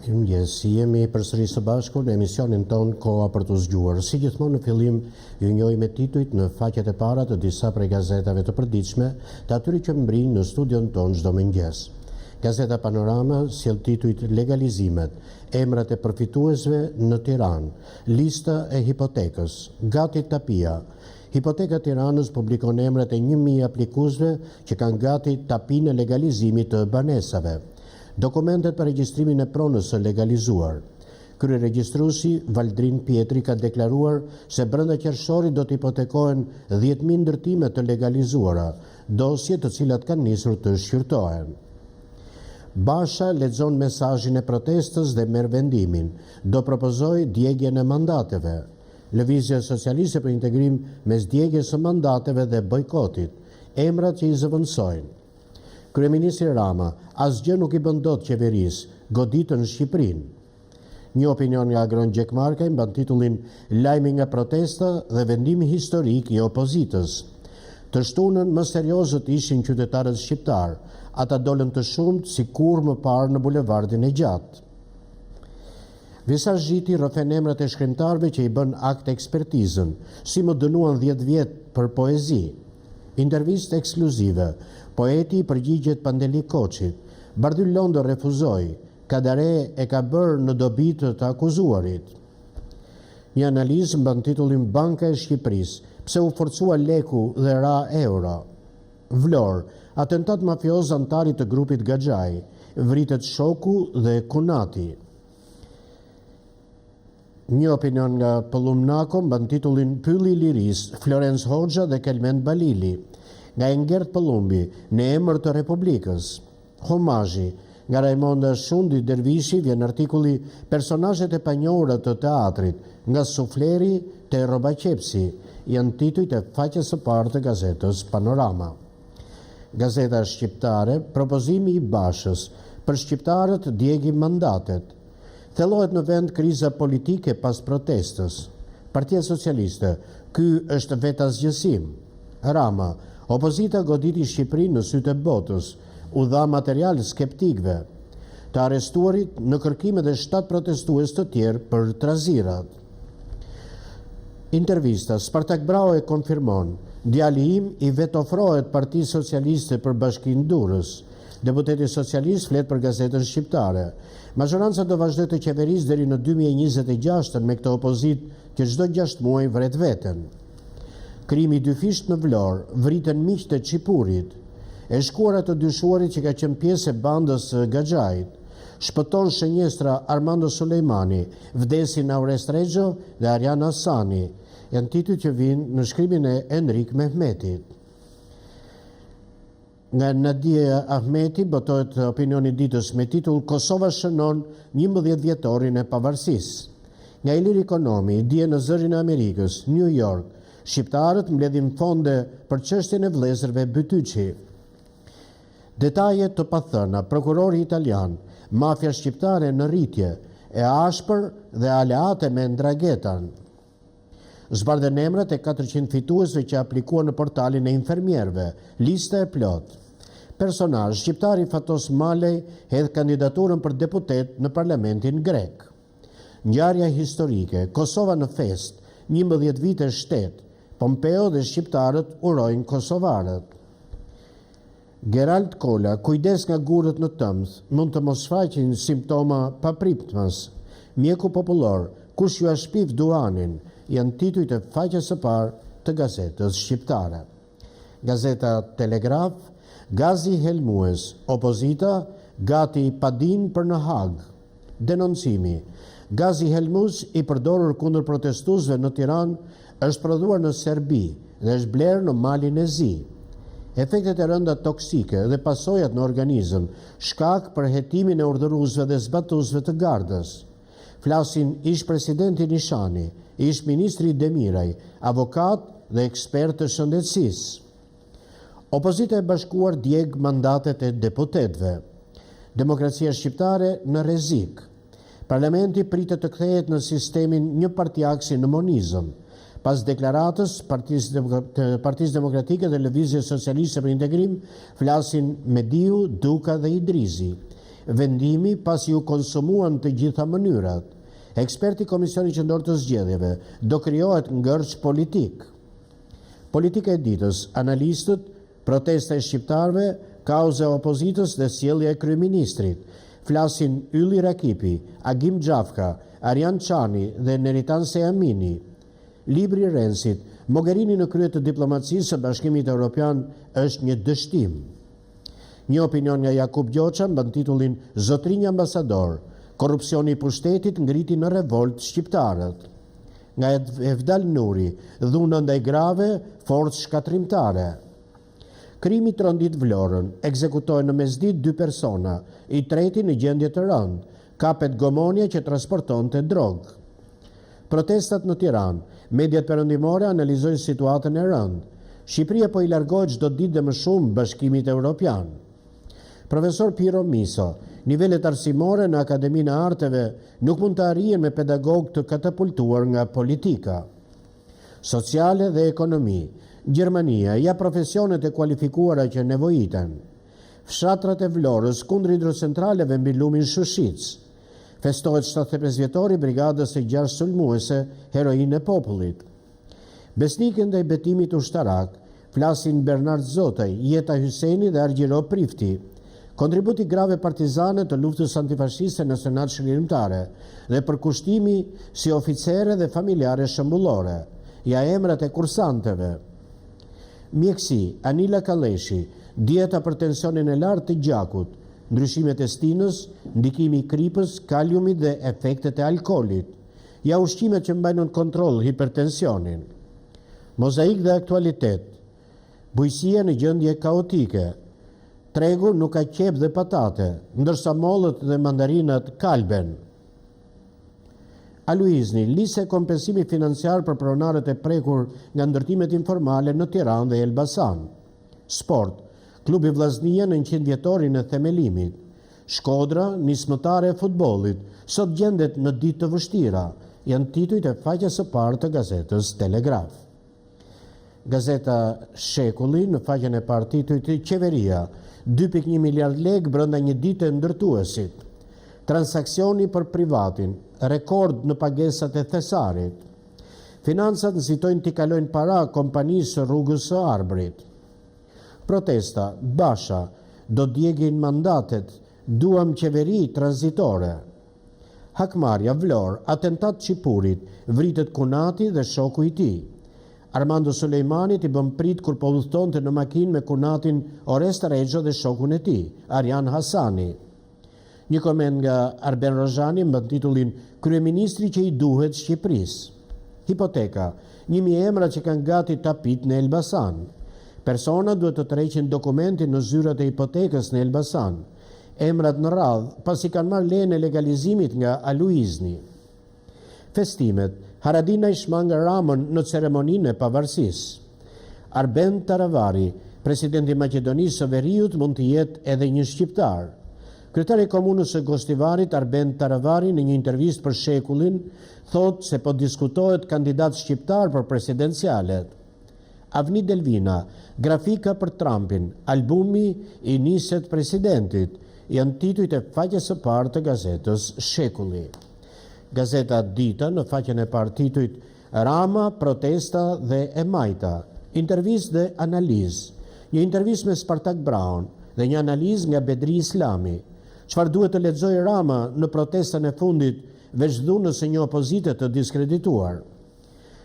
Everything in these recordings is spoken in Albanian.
Mirëmëngjes, jemi përsëri së bashku në emisionin ton Koha për të zgjuar. Si gjithmonë në fillim, ju njohim me titujt në faqet e para të disa prej gazetave të përditshme, të atyre që mbrijnë në studion ton çdo mëngjes. Gazeta Panorama sjell titujt Legalizimet, emrat e përfituesve në Tiranë, lista e hipotekës, gati tapia. Hipoteka Tiranës publikon emrat e 1000 aplikuesve që kanë gati tapinë e legalizimit të banesave. Dokumentet për regjistrimin e pronës së legalizuar. Kryeregjistruesi Valdrin Pietri ka deklaruar se brenda qershorit do të hipotekohen 10.000 ndërtime të legalizuara, dosje të cilat kanë nisur të shqyrtohen. Basha lexon mesazhin e protestës dhe merr vendimin. Do propozoj djegjen e mandateve. Lëvizja socialiste për integrim mes djegjes së mandateve dhe bojkotit. Emrat që i zëvendësojnë. Kryeministri Rama, asgjë nuk i bën dot qeverisë, goditën Shqipërinë. Një opinion nga Agron Gjekmarka mban titullin Lajmi nga protesta dhe vendimi historik i opozitës. Të shtunën më seriozët ishin qytetarët shqiptar, ata dolën të shumt si kur më parë në bulevardin e gjatë. Visazhiti rrëfen emrat e shkrimtarëve që i bën akt ekspertizën, si më dënuan 10 vjet për poezi. Intervistë ekskluzive, poeti i përgjigjet Pandeli Koçit, Bardyl Londo refuzoi, Kadare e ka bërë në dobi të akuzuarit. Një analizë mban titullin Banka e Shqipërisë, pse u forcua leku dhe ra euro. Vlorë, atentat mafioz antarit të grupit Gaxhaj, vritet shoku dhe kunati. Një opinion nga Pëllumnako mban titullin Pylli i Lirisë, Florence Hoxha dhe Kelmend Balili, nga Engert Pëllumbi, në emër të Republikës. Homazhi, nga Raimonda Shundi Dervishi, vjen artikulli Personazhet e panjohura të teatrit, nga Sufleri te Robaqepsi, janë titujt e faqes së parë të gazetës Panorama. Gazeta Shqiptare, propozimi i Bashës, për shqiptarët djegi mandatet. Thellohet në vend kriza politike pas protestës. Partia Socialiste, ky është vetasgjësim. Rama, opozita goditi Shqipërinë në sytë e botës, u dha material skeptikëve. Të arrestuarit në kërkime dhe 7 protestues të tjerë për trazirat. Intervista, Spartak Brao e konfirmon, djali im i vetofrohet Partisë Socialiste për Bashkinë Durrës. Deputeti socialist flet për gazetën shqiptare. Majoranca do vazhdoj të qeverisë deri në 2026 me këtë opozit që çdo 6 muaj vret veten. Krimi dyfisht në Vlorë, vriten miqt e Çipurit. E shkuara të dyshuarit që ka qenë pjesë e bandës Gaxhajit. Shpëton shënjestra Armando Sulejmani, vdesin Aures Rexho dhe Arjan Hasani. Janë titujt që vinë në shkrimin e Enrik Mehmetit. Nga Nadia Ahmeti botohet opinioni ditës me titull Kosova shënon 11 vjetorin e pavarësisë. Nga Ilir Ekonomi, dje në zërin e Amerikës, New York, shqiptarët mbledhin fonde për çështjen e vëllezërve Bytyçi. Detajet të pathëna, prokurori italian, mafia shqiptare në rritje, e ashpër dhe aleate me Ndragetan. Zbardhen emrat e 400 fituesve që aplikuan në portalin e infermierëve, lista e plot. Personazh, shqiptari Fatos Malej hedh kandidaturën për deputet në parlamentin grek. Ngjarja historike, Kosova në fest, 11 vite shtet, Pompeo dhe shqiptarët urojnë kosovarët. Gerald Kola, kujdes nga gurët në tëmth, mund të mos shfaqin simptoma papritmas. Mjeku popullor, kush ju shpif duanin, janë titujt e faqes së parë të gazetës shqiptare. Gazeta Telegraf, Gazi Helmues, opozita, gati padin për në Hag. Denoncimi, Gazi Helmues i përdorur kundër protestuesve në Tiranë është prodhuar në Serbi dhe është blerë në Malin e Zi. Efektet e rënda toksike dhe pasojat në organizëm, shkak për hetimin e urdhëruesve dhe zbatuesve të gardës. Flasin ish presidenti Nishani, ish ministri Demiraj, avokat dhe ekspert të shëndetësisë. Opozita e bashkuar djeg mandatet e deputetëve. Demokracia shqiptare në rrezik. Parlamenti pritet të kthehet në sistemin një partiaksi në monizëm. Pas deklaratës Partisë Demokratike dhe Lëvizjes Socialiste për Integrim, flasin Mediu, Duka dhe Idrizi. vendimi pasi u konsumuan të gjitha mënyrat. Eksperti Komisioni Qendror të Zgjedhjeve do krijohet ngërç politik. Politika e ditës, analistët, protesta e shqiptarëve, kauza e opozitës dhe sjellja e kryeministrit. Flasin Ylli Rakipi, Agim Xhafka, Arjan Çani dhe Neritan Sejamini. Libri Rensit, Mogherini në krye të diplomacisë së Bashkimit Evropian është një dështim. Një opinion nga Jakub Gjoça mban titullin Zotrinj ambasador, korrupsioni i pushtetit ngriti në revolt shqiptarët. Nga Evdal Nuri, dhuna ndaj grave, forcë shkatrimtare. Krimi trondit Vlorën, ekzekutohen në mesditë 2 persona, i treti në gjendje të rëndë, kapet gomonja që transportonte drogë. Protestat në Tiranë, mediat perëndimore analizojnë situatën e rëndë. Shqipëria po i largohet çdo ditë dhe më shumë Bashkimit Evropian. Profesor Piro Miso, nivelet arsimore në Akademinë e Arteve nuk mund të arrihen me pedagog të katapultuar nga politika. Sociale dhe ekonomi, Gjermania ja profesionet e kualifikuara që nevojiten. Fshatrat e Vlorës kundër hidrocentraleve mbi lumin Shushic. Festohet 75 vjetori brigadës së 6 sulmuese, heroinë e popullit. Besnikën ndaj betimit ushtarak, flasin Bernard Zotej, Jeta Hyseni dhe Argjiro Prifti. Kontributi grave partizane të luftës antifashiste në Senat Shërimtare dhe përkushtimi si oficere dhe familjare shëmbullore, ja emrat e kursanteve. Mjekësi, Anila Kalleshi, dieta për tensionin e lartë të gjakut, ndryshimet e stinës, ndikimi i kripës, kaliumit dhe efektet e alkoolit, ja ushqimet që mbajnë në kontroll hipertensionin. Mozaik dhe aktualitet, bujësia në gjendje kaotike, tregu nuk ka qep dhe patate, ndërsa mollët dhe mandarinat kalben. Aluizni, lise kompensimi financiar për pronarët e prekur nga ndërtimet informale në Tiranë dhe Elbasan. Sport, klubi Vllaznia në 100 vjetorin e themelimit. Shkodra, nismëtare e futbollit, sot gjendet në ditë të vështira, janë titujt e faqes së parë të gazetës Telegraf. Gazeta Shekulli në faqen e parë titujt Qeveria, 2.1 miliard lekë brenda një dite ndërtuesit. Transaksioni për privatin, rekord në pagesat e thesarit. Financat nëzitojnë t'i kalojnë para kompanisë së rrugës së Arbrit. Protesta, Basha, do djegin mandatet, duam qeveri tranzitore. Hakmarja, Vlorë, atentat Qipurit, vritet Kunati dhe shoku i tij. Armando Sulejmanit i bën prit kur po udhtonte në makinë me Kunatin Orest Rexho dhe shokun e tij, Arjan Hasani. Një koment nga Arben Rozhani mbën titullin Kryeministri që i duhet Shqipërisë. Hipoteka, 1000 emra që kanë gati tapit në Elbasan. Persona duhet të tërheqin dokumentin në zyrat e hipotekës në Elbasan. Emrat në radhë, pasi kanë marrë lejen e legalizimit nga Aluizni. Festimet, Haradina i shmanga Ramën në ceremoninë e pavarësisë. Arben Taravari, presidenti i Maqedonisë së Veriut, mund të jetë edhe një shqiptar. Kryetari i komunës së Gostivarit, Arben Taravari, në një intervistë për Shekullin, thotë se po diskutohet kandidat shqiptar për presidencialet. Avni Delvina, grafika për Trumpin, albumi i niset presidentit, janë titujt e faqes së parë të gazetës Shekulli. Gazeta Dita në faqen e parë titujt Rama, protesta dhe e majta, intervistë dhe analizë, një intervistë me Spartak Brown dhe një analizë nga Bedri Islami. Çfarë duhet të lexojë Rama në protestën e fundit veç dhunës së një opozite të diskredituar?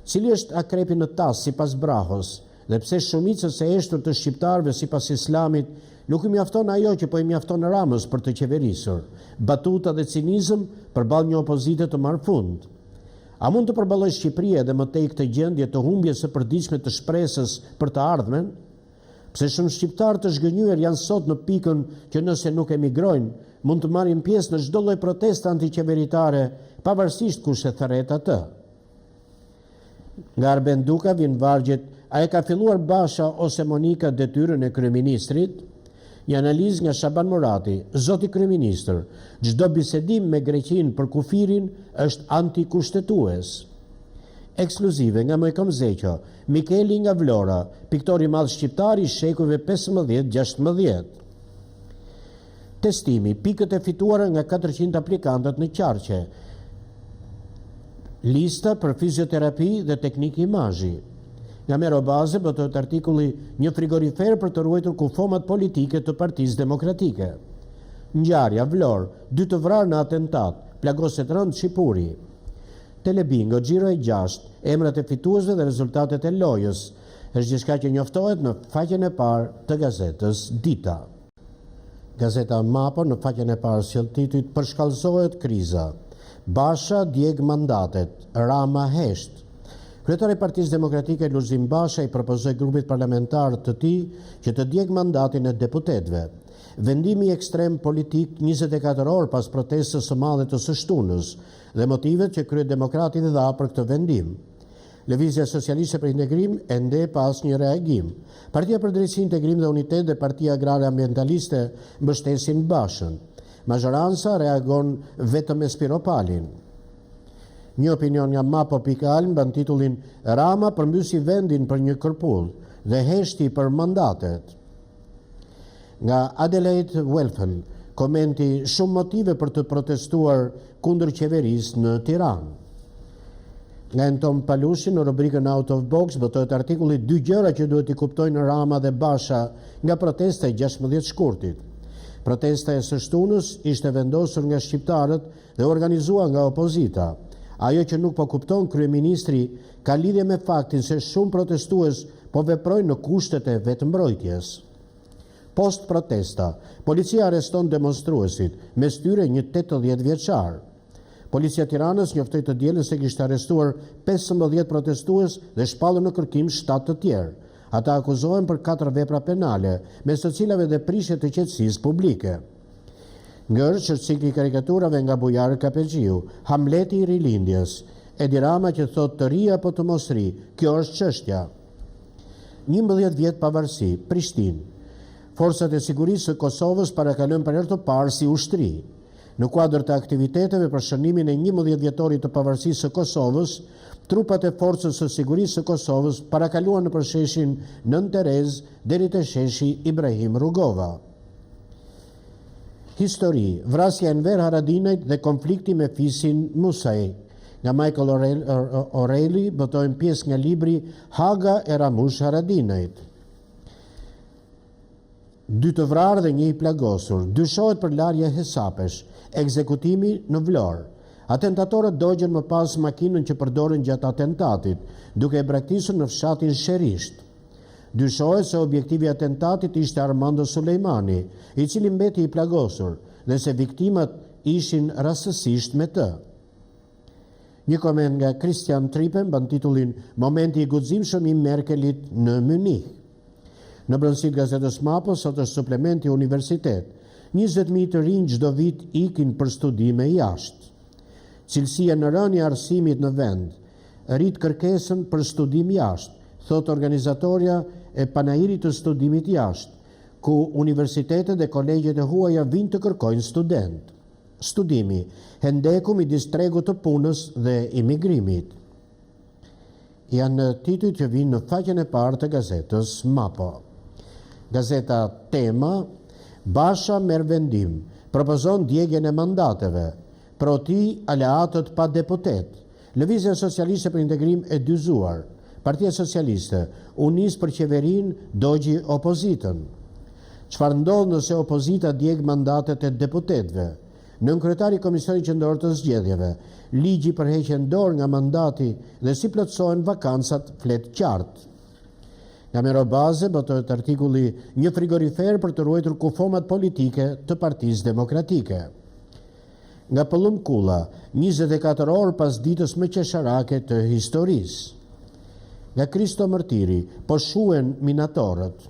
Cili është akrepi në tas sipas Brahos dhe pse shumicës së eshtur të shqiptarëve sipas Islamit nuk i mjafton ajo që po i mjafton Ramës për të qeverisur, batuta dhe cinizëm përballë një opozite të marrfund. A mund të përballojë Shqipëria dhe më tej këtë gjendje të humbjes së përditshme të shpresës për të ardhmen? Pse shumë shqiptarë të zhgënjur janë sot në pikën që nëse nuk emigrojnë, mund të marrin pjesë në çdo lloj proteste antiqeveritare, pavarësisht kush e thërret atë. Nga Arben Duka vjen vargjet, a e ka filluar Basha ose Monika detyrën e kryeministrit? Një analizë nga Shaban Murati, zoti kryeministër, çdo bisedim me Greqinë për kufirin është antikushtetues. Ekskluzive nga Mojkom Zeqo, Mikeli nga Vlora, piktori madh shqiptar i shekujve 15-16. Testimi, pikët e fituara nga 400 aplikantët në qarqe. Lista për fizioterapi dhe teknik imazhi. Nga mero baze botohet artikulli një frigorifer për të ruajtur kufomat politike të Partisë Demokratike. Ngjarja Vlorë, 2 të vrarë në atentat, plagoset rënd Shqipuri. Telebingo, Xhiro e 6, emrat e fituesve dhe rezultatet e lojës, është gjithçka që njoftohet në faqen e parë të gazetës Dita. Gazeta Mapo në faqen e parë sjell titujt "Përshkallëzohet kriza. Basha djeg mandatet, Rama hesht". Kryetari i Partisë Demokratike Lulzim Basha i propozoi grupit parlamentar të tij që të djeg mandatin e deputetëve. Vendimi ekstrem politik 24 orë pas protestës së madhe të së shtunës dhe motivet që kryedemokratit dha për këtë vendim. Lëvizja Socialiste për Integrim ende pas një reagim. Partia për Drejtësi, Integrim dhe Unitet dhe Partia Agrare Ambientaliste mbështesin Bashën. Mazhoranca reagon vetëm me Spiropalin. Një opinion nga Mapo.al mban titullin "Rama përmbysi vendin për një kërpull dhe heshti për mandatet". Nga Adelaide Welfel, komenti "Shumë motive për të protestuar kundër qeverisë në Tiranë". Nga Anton Palushi në rubrikën Out of Box botohet artikulli "2 gjëra që duhet i kuptojnë Rama dhe Basha nga protesta e 16 shkurtit". Protesta e së shtunës ishte vendosur nga shqiptarët dhe organizuar nga opozita. Ajo që nuk po kupton kryeministri ka lidhje me faktin se shumë protestues po veprojnë në kushtet e vetëmbrojtjes. Post protesta, policia arreston demonstruesit, mes tyre një 80 vjeçar. Policia Tiranës njoftoi të dielën se kishte arrestuar 15 protestues dhe shpallur në kërkim 7 të tjerë. Ata akuzohen për 4 vepra penale, mes të cilave dhe prishje të qetësisë publike. Ngërç është cikli i karikaturave nga Bujar Kapexhiu, Hamleti i rilindjes, Edi Rama që thot të ri apo të mos ri, kjo është çështja. 11 vjet pavarësi, Prishtinë. Forcat e sigurisë së Kosovës parakalojnë për herë të parë si ushtri. Në kuadër të aktiviteteve për shënimin e 11 vjetorit të pavarësisë së Kosovës, trupat e forcës së sigurisë së Kosovës parakaluan nëpër sheshin Nën Terez deri te sheshi Ibrahim Rugova. Histori, vrasja e Enver Haradinajt dhe konflikti me fisin Musaj. Nga Michael O'Reilly botojnë pjesë nga libri Haga e Ramush Haradinajt. 2 të vrarë dhe 1 i plagosur, dyshohet për larje hesapesh, ekzekutimi në Vlorë. Atentatorët dogjen më pas makinën që përdorën gjatë atentatit, duke e braktisur në fshatin Sherisht. Dyshohet se objektivi i atentatit ishte Armando Sulejmani, i cili mbeti i plagosur, dhe se viktimat ishin rastësisht me të. Një koment nga Christian Tripe mban titullin "Momenti i guximshëm i Merkelit në Munich". Në brëndësit gazetës Mapo, sot është suplementi universitet. 20.000 të rinj çdo vit ikin për studime jashtë. Cilësia në rënje e arsimit në vend rrit kërkesën për studim jashtë, thot organizatoria e panairit të studimit jashtë, ku universitetet dhe kolegjet e huaja vinë të kërkojnë student. Studimi, hendeku midis tregut të punës dhe imigrimit. Janë titujt që vinë në faqen e parë të gazetës Mapo. Gazeta Tema, Basha merr vendim, propozon djegjen e mandateve, proti aleatët pa deputet, Lëvizja Socialiste për Integrim e dyzuar, Partia Socialiste, unis për qeverin, dogji opozitën. Çfarë ndodh nëse opozita djeg mandatet e deputetëve? Nënkryetari i Komisionit Qendror të Zgjedhjeve, ligji për heqjen dorë nga mandati dhe si plotësohen vakancat flet qartë. Nga mero baze botohet artikulli "Një frigorifer për të ruajtur kufomat politike të Partisë Demokratike". Nga Pëllum Kulla, 24 orë pas ditës më qesharake të historisë. Nga Kristo Mërtiri, po shuhen minatorët.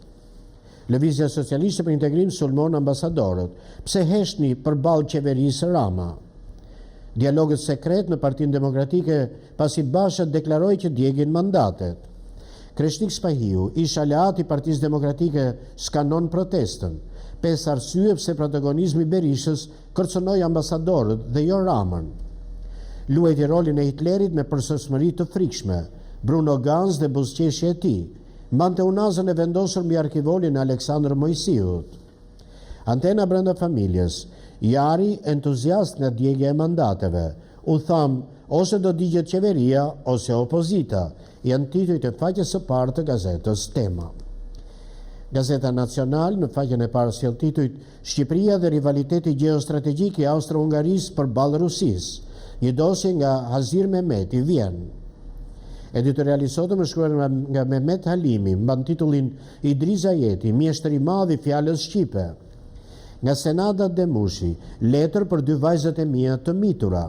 Lëvizja Socialiste për Integrim sulmon ambasadorët. Pse heshni përballë qeverisë Rama? Dialogët sekret në Partinë Demokratike pasi Basha deklaroi që djegin mandatet. Kreshnik Spahiu, ish aleat i Partisë Demokratike, skanon protestën. 5 arsye pse protagonizmi Berishës kërcënoi ambasadorët dhe jo Ramën. Luajti rolin e Hitlerit me përsosmëri të frikshme. Bruno Ganz dhe buzëqeshja e tij. Mbante unazën e vendosur mbi arkivolin e Aleksandr Mojsiut. Antena brenda familjes, jari entuziast nga djegja e mandateve, u tham, ose do digjet qeveria, ose opozita, janë titujt e faqes së parë të gazetës Tema. Gazeta Nacional në faqen e parë sjell titujt Shqipëria dhe rivaliteti gjeostrategjik i Austro-Hungarisë përballë Rusisë, një dosje nga Hazir Mehmeti, Vjen. Editoriali sotëm është shkruar nga Mehmet Halimi, mban titullin Idriza Jeti, mjeshtër i madh i fjalës shqipe. Nga Senada Demushi, letër për 2 vajzat e mia të mitura.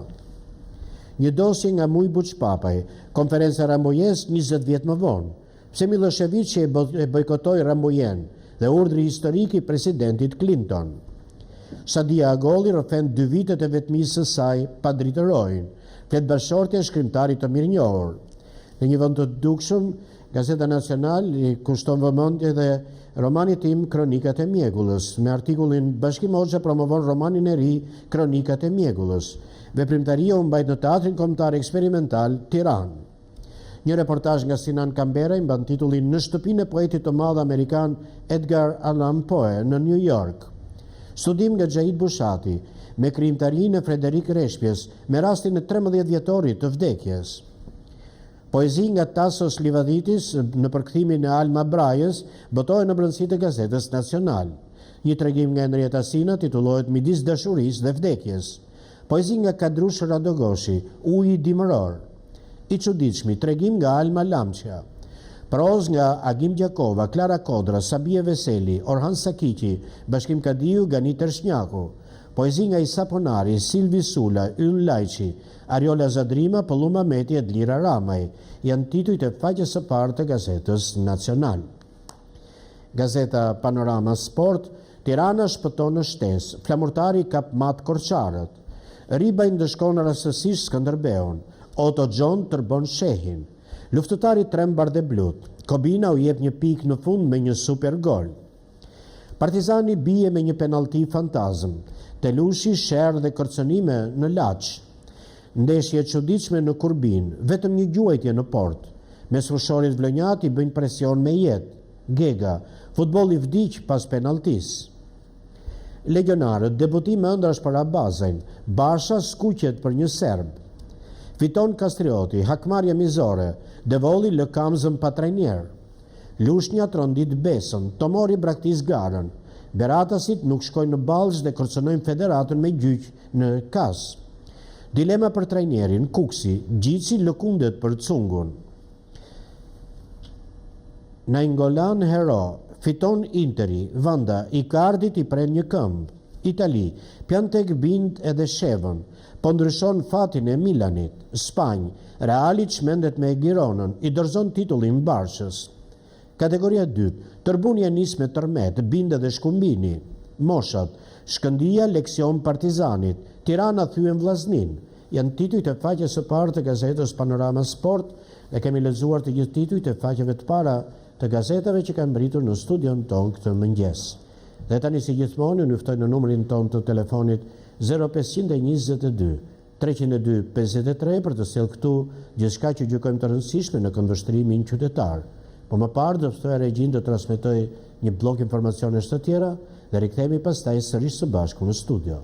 Një dosje nga Muj Buçpapaj, konferenca Rambojes 20 vjet më vonë. Pse Milošević e bojkotoi Rambojen dhe urdhri historik i presidentit Clinton. Sadia Agolli rrëfen 2 vitet e vetmisë së saj pa dritërojnë, flet bashortja e shkrimtarit të mirënjohur. Në një vend të dukshëm, Gazeta Nacional i kushton vëmendje dhe romanit tim Kronikat e Mjegullës, me artikullin Bashkim Hoxha promovon romanin e ri Kronikat e Mjegullës. Veprimtaria u mbajt në Teatrin Kombëtar Eksperimental, Tiranë. Një reportazh nga Sinan Kambera i mban titullin Në shtëpinë e poetit të madh amerikan Edgar Allan Poe në New York. Studim nga Xhait Bushati, me krijimtarinë e Frederik Reshpjes, me rastin e 13 vjetorit të vdekjes. Poezi nga Tasos Livaditis në përkthimin e Alma Brajës botohet në brendësitë e Gazetës Nacional. Një tregim nga Henrieta Sina titullohet Midis dashurisë dhe vdekjes. Poezi nga Kadrush Radogoshi, Uji dimëror. I çuditshmi, tregim nga Alma Lamçja. Proz nga Agim Gjakova, Klara Kodra, Sabie Veseli, Orhan Sakiqi, Bashkim Kadiu, Ganit Ershnjaku. Poezi nga Isa Ponari, Silvi Sula, Yll Lajqi, Ariola Zadrima, Pëlluma Meti, Edlira Ramaj, janë titujt e faqes së parë të Gazetës Nacional. Gazeta Panorama Sport, Tirana shpëton në shtesë, flamurtari kap mat Korçarët. Riba i ndëshkon rastësisht Skënderbeun, Otto John tërbon shehin. Luftëtari trem bardeblut, Kobina u jep një pikë në fund me një super gol. Partizani bie me një penalti fantazm, Telushi, sherr dhe kërcënime në Laç. Ndeshje e çuditshme në Kurbin, vetëm një gjuajtje në port. Mes fushorit vlonjat i bëjnë presion me jetë. Gega, futboll i vdiq pas penaltis. Legionarët, debutim ëndrash për Abazën, Basha skuqet për një serb. Fiton Kastrioti, hakmarrja mizore, Devoli lë kamzën pa trajner. Lushnja trondit Besën, Tomori braktis garën. Beratasit nuk shkojnë në Ballzh dhe kërcënojnë Federatën me gjyq në Kas. Dilema për trajnerin, Kuksi, Gjici lëkundet për Cungun. Nainggolan Hero, fiton Interi, Vanda, Icardit i pren një këmbë. Itali, Pjantek bind edhe Shevën, po ndryshon fatin e Milanit. Spanjë, Reali çmendet me Gironën, i dorëzon titullin Barshës. Kategoria 2, Tërbunja nis me tërmet, Binde dhe Shkumbini. Moshat, Shkëndia leksion Partizanit, Tirana thyen Vllaznin. Janë titujt e faqes së parë të gazetës Panorama Sport dhe kemi lexuar të gjithë titujt e faqeve të para të gazetave që kanë mbritur në studion tonë këtë mëngjes. Dhe tani si gjithmonë ju ftoj në numrin tonë të telefonit 0522 302 53 për të sjellë këtu gjithçka që gjykojmë të rëndësishme në këndvështrimin qytetar. Po më parë do ftoj regjin të transmetoj një blok informacionesh të tjera dhe rikthehemi pastaj sërish së bashku në studio.